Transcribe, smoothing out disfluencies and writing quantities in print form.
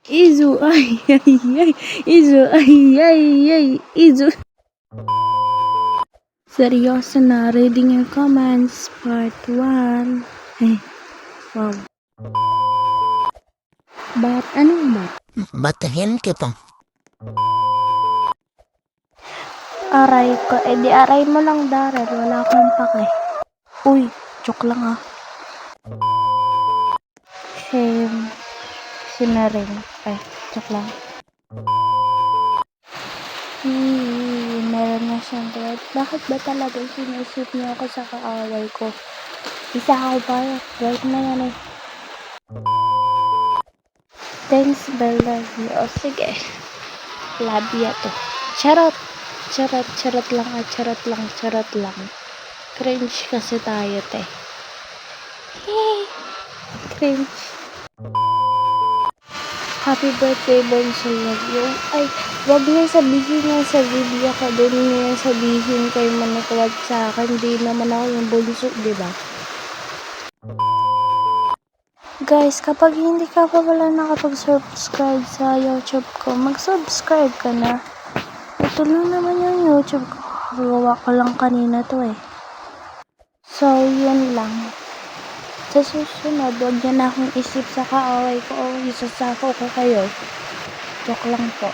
Izu, ay, ay, ay, Izu, ay, ay, ay, Izu. Seryoso na, reading your comments, part 1. Ay, wow. Bat, anong bat? Batahin kita. Aray ko, di aray mo lang, Daryl, wala akong pake. Uy, joke lang ah. Sina rin. Ay, joke lang. Meron na siyang thread. Bakit ba talaga sinusip niyo ako sa kaaway ko? Isa ako ba? Right na yan eh. Thanks, Bella. O sige. Love ya to. Charot! Charot lang ah. Charot lang. Cringe kasi tayo, te. Cringe. Happy birthday, Bonso. Love you. Ay, wag niya sabihin niya sa video ko. Doon niya sabihin kay manatawag sa akin. Di naman ako yung bunso, diba? Guys, kapag hindi ka pa pala nakapag-subscribe sa YouTube ko, mag-subscribe ka na. Ito lang naman yung YouTube ko. Gawa ko lang kanina to eh. So, yun lang. Sa susunod, wag niya na akong isip sa kaaway ko o isasako ko kayo. Joke lang po.